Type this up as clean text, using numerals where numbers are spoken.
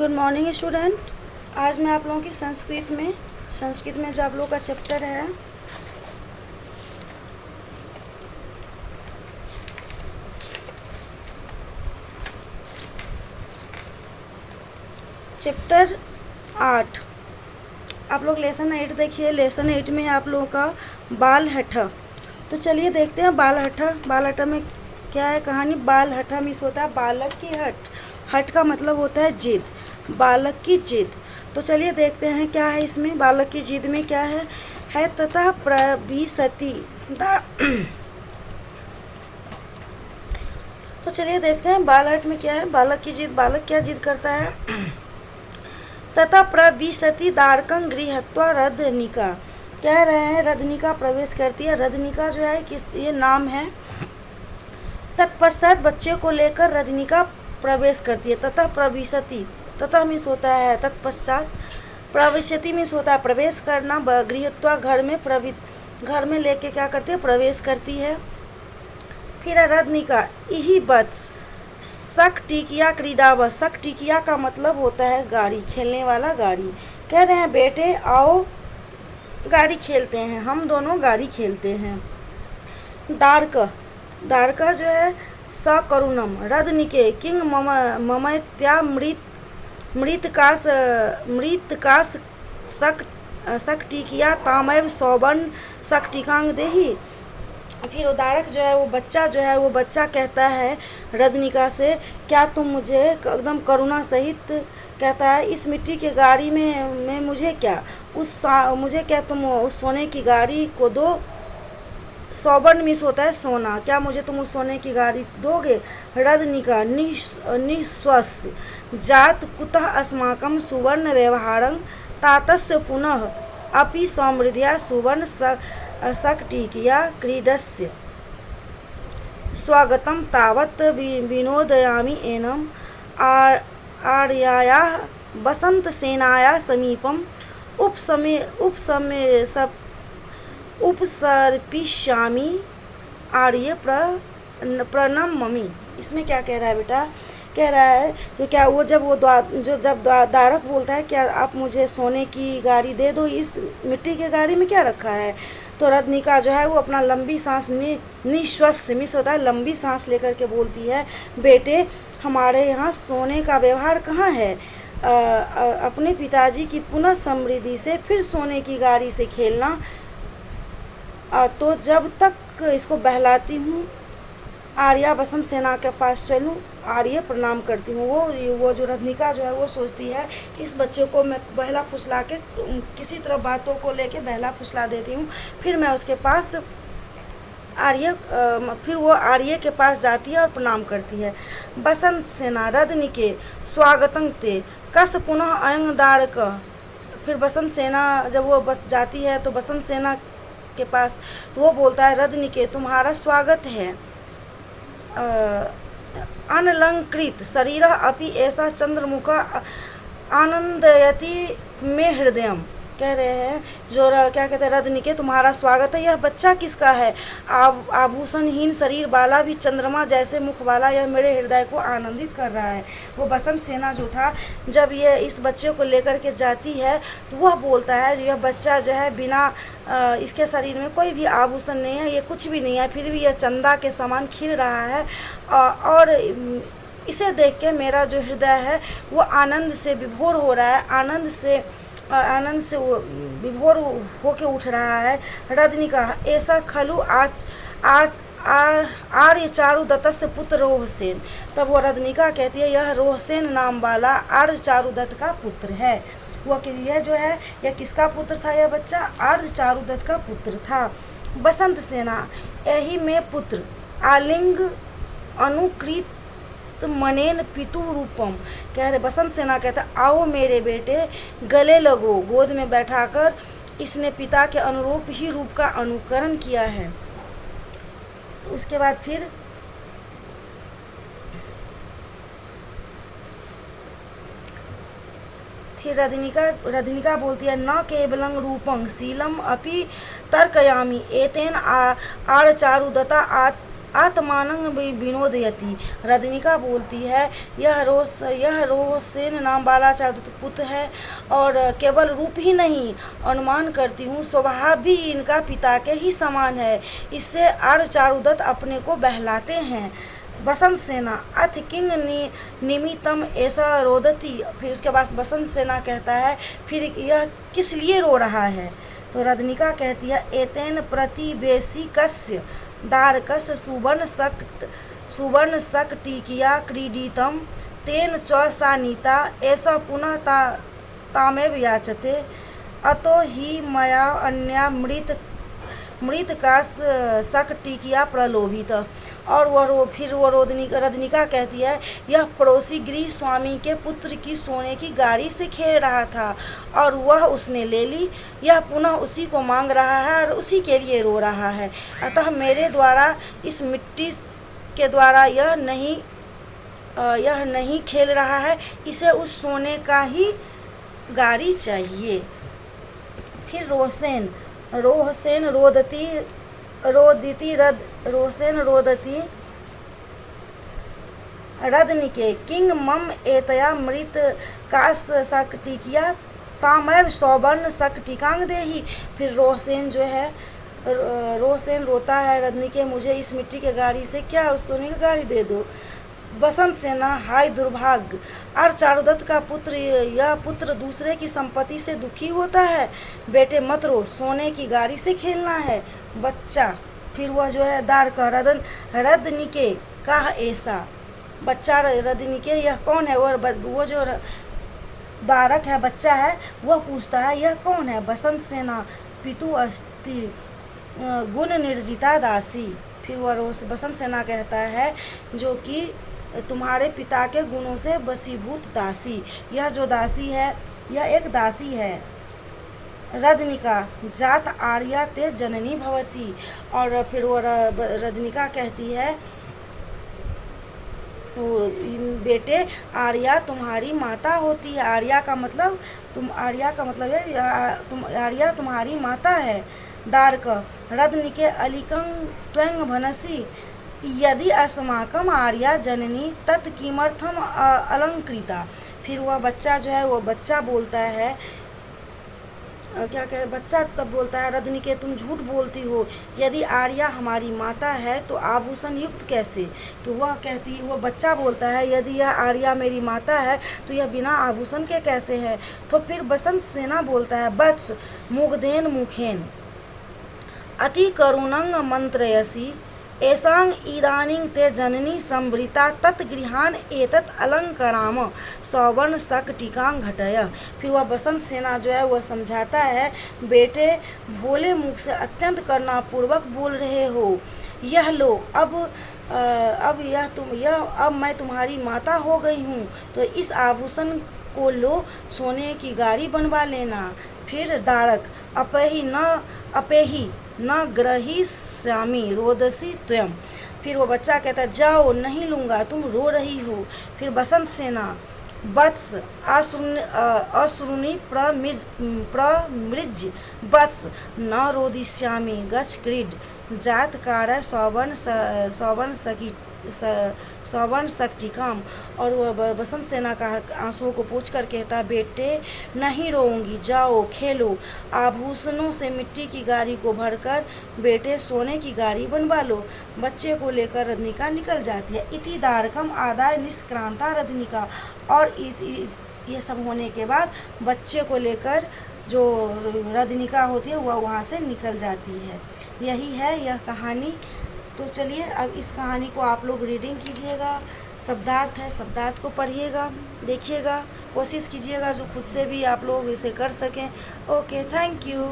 Good morning student. आज मैं आप लोगों की संस्कृत में जो आप लोगों का चैप्टर है चैप्टर 8, आप लोग लेसन 8 देखिए। लेसन 8 में है आप लोगों का बाल हठा। तो चलिए देखते हैं बाल हठा। बाल हठा में क्या है कहानी। बाल हठा मिस होता है बालक की हट। हट का मतलब होता है जिद, बालक की जिद। तो चलिए देखते हैं क्या है इसमें। बालक की जिद में क्या है तथा प्रविशति तो चलिए देखते हैं बाल हट में क्या है। बालक की जिद, बालक क्या जिद करता है। तथा प्रविशति दारकं गृहत्वा रदनिका, कह रहे हैं रदनिका प्रवेश करती है। रदनिका जो है किस ये नाम है। तत्पश्चात बच्चे को लेकर रदनिका प्रवेश करती है। तथा प्रविशति, तथा मिस होता है तत्पश्चात, प्रविशति मिस होता है प्रवेश करना। गृहत्वा घर में लेके क्या करती है प्रवेश करती है। फिर रदनिका यही बत्स सकटिकिया क्रीडाव। सकटिकिया का मतलब होता है गाड़ी, खेलने वाला गाड़ी। कह रहे हैं बेटे आओ गाड़ी खेलते हैं, हम दोनों गाड़ी खेलते हैं। दारक जो है सकरुणम रदनिके किंग ममत्या मृतकास सकटिकिया तामैव सौबन सकटिकांग देही। फिर उदारक जो है वो बच्चा कहता है रदनिका से, क्या तुम मुझे एकदम करुणा सहित कहता है इस मिट्टी के गाड़ी में मुझे क्या तुम उस सोने की गाड़ी को दो। सौबन मिस होता है सोना, क्या मुझे तुम उस सोने की गाड़ी दोगे। रदनिका निश्वस जात कुतः अस्माकं सुवर्ण व्यवहारं तातस्य पुनः अपि समृद्ध्या सुवर्ण सकटिकिया क्रीडस्य स्वागतं तावत् विनोदयामि एनम् आर्यायाः वसन्तसेनायाः समीपम् उपसर्पिष्यामि आर्य प्रणममि। इसमें क्या कह रहा है बेटा। कह रहा है जब दारक बोलता है क्या आप मुझे सोने की गाड़ी दे दो, इस मिट्टी की गाड़ी में क्या रखा है। तो रदनिका जो है वो अपना लंबी सांस निश्वास मिस होता है लंबी सांस लेकर के बोलती है, बेटे हमारे यहाँ सोने का व्यवहार कहाँ है। अपने पिताजी की पुनः समृद्धि से फिर सोने की गाड़ी से खेलना। तो जब तक इसको बहलाती हूँ आर्या बसंत सेना के पास चलूँ, आर्य प्रणाम करती हूँ। वो जो रदनिका जो है वो सोचती है कि इस बच्चे को मैं बहला फुसला के किसी तरह बातों को लेके बहला फुसला देती हूँ। फिर मैं उसके पास फिर वो आर्य के पास जाती है और प्रणाम करती है। बसंत सेना रदनिके स्वागतं ते कस पुनः अयंग दारक। फिर बसंत सेना जब वो बस जाती है तो बसंत सेना के पास तो वो बोलता है रदनिके तुम्हारा स्वागत है। अनलंकृत शरीर अपि ऐसा चंद्रमुख आनंदयति में हृदयम। कह रहे हैं क्या कहते हैं रदनिके तुम्हारा स्वागत है। यह बच्चा किसका है। आभूषणहीन शरीर वाला भी चंद्रमा जैसे मुख वाला यह मेरे हृदय को आनंदित कर रहा है। वो बसंत सेना जो था जब ये इस बच्चे को लेकर के जाती है तो वह बोलता है यह बच्चा जो है बिना इसके शरीर में कोई भी आभूषण नहीं है, ये कुछ भी नहीं है, फिर भी यह चंदा के समान खिल रहा है। और इसे देख के मेरा जो हृदय है वो आनंद से विभोर हो रहा है, आनंद से विभोर होके उठ रहा है। रदनिका ऐसा खलु आज आर्य चारुदत्त से पुत्र रोहसेन। तब वो रदनिका कहती है यह रोहसेन नाम वाला आर्य चारुदत्त का पुत्र है। यह जो है यह किसका पुत्र था। यह बच्चा आर्य चारुदत्त का पुत्र था। बसंत सेना यही में पुत्र आलिंग अनुकृत मनेन पितु रूपम। कह रहे बसंत सेना कहता आओ मेरे बेटे गले लगो। गोद में बैठाकर इसने पिता के अनुरूप ही रूप का अनुकरण किया है। तो उसके बाद फिर रदनिका बोलती है न केवलं रूपं शीलम अपि तर्कयामि एतेन आर्चारुदत्ता आत्मानं विनोदयति। रजनिका बोलती है यह रोहसेन नाम वाला चारुदत्त पुत्र है और केवल रूप ही नहीं, अनुमान करती हूँ स्वभाव भी इनका पिता के ही समान है। इससे आर्य चारुदत्त अपने को बहलाते हैं। बसंत सेना अथ किंग निमित्तम ऐसा रोदती। फिर उसके बाद बसंत सेना कहता है फिर यह किस लिए रो रहा है। तो रजनिका कहती है एतेन प्रतिवेशिकस्य दारकस्य सुवर्ण शकटिकिया क्रीडितम तेन च सा नीता ऐसा पुनः तामेव याचते अतो ही मया अन्या मृत का शकटिकिया प्रलोभित। और वह रजनिका कहती है यह पड़ोसी गृह स्वामी के पुत्र की सोने की गाड़ी से खेल रहा था और वह उसने ले ली। यह पुनः उसी को मांग रहा है और उसी के लिए रो रहा है। अतः मेरे द्वारा इस मिट्टी के द्वारा यह नहीं खेल रहा है, इसे उस सोने का ही गाड़ी चाहिए। फिर रोहसेन रोदती रदनिके किंग मम एतया मृत का शकटिकिया तामैव सौवर्ण शकटिकांग देही। फिर रोहसेन रोता है रदनिके मुझे इस मिट्टी के गाड़ी से क्या उस सोने की गाड़ी दे दो। बसंत सेना हाय दुर्भाग्य, और चारुदत्त का यह पुत्र दूसरे की संपत्ति से दुखी होता है। बेटे मत रो, सोने की गाड़ी से खेलना है बच्चा। फिर वह जो है दार का रदनिके का ऐसा बच्चा रदनिके यह कौन है। वो जो दारक है बच्चा है वह पूछता है यह कौन है। बसंत सेना पितु अस्ति गुण निर्जिता दासी। फिर वह बसंत सेना कहता है जो कि तुम्हारे पिता के गुणों से वशीभूत दासी। यह जो दासी है यह एक दासी है। रजनिका जात आर्या ते जननी भवती। और फिर वो रजनिका कहती है तो बेटे आर्या तुम्हारी माता होती है। आर्या का मतलब आर्या तुम्हारी माता है। दारक रदनिके अलिकं त्वं भनसि यदि अस्माकम आर्या जननी तत् किमर्थम अलंकृता। फिर वह बच्चा जो है वो बच्चा बोलता है बच्चा तब बोलता है रदनिके तुम झूठ बोलती हो, यदि आर्या हमारी माता है तो आभूषण युक्त कैसे। तो वह बच्चा बोलता है यदि यह आर्या मेरी माता है तो यह बिना आभूषण के कैसे है। तो फिर बसंत सेना बोलता है वत्स मुग्धेन मुखेन अति करुणं मंत्रयसि ऐसांग इदानीं ते जननी संवृता तत्गृहान एतत् अलंकराम सौवर्ण शकटिकां घटय। फिर वह बसंत सेना जो है वह समझाता है बेटे भोले मुख से अत्यंत करुणापूर्वक बोल रहे हो। यह लो अब मैं तुम्हारी माता हो गई हूँ तो इस आभूषण को लो, सोने की गाड़ी बनवा लेना। फिर दारक अपेही न ग्रहीष्यामि रोदसी त्वं। फिर वो बच्चा कहता है जाओ नहीं लूँगा, तुम रो रही हो। फिर बसंत सेना वत्स अश्रुनि प्रमृज वत्स न रोदिष्यामि गच्छ क्रीड जातकार सौवर्ण शकटिकाम। और वह बसंत सेना का आंसुओं को पोंछ कर कहता है बेटे नहीं रोऊंगी, जाओ खेलो। आभूषणों से मिट्टी की गाड़ी को भरकर बेटे सोने की गाड़ी बनवा लो। बच्चे को लेकर रजनिका निकल जाती है। इति दारकम आदाय निष्क्रांता रजनिका। और ये सब होने के बाद बच्चे को लेकर जो रजनिका होती है वह वहाँ से निकल जाती है। यही है यह कहानी। तो चलिए अब इस कहानी को आप लोग रीडिंग कीजिएगा। शब्दार्थ है, शब्दार्थ को पढ़िएगा, देखिएगा, कोशिश कीजिएगा जो खुद से भी आप लोग इसे कर सकें। Okay, thank you.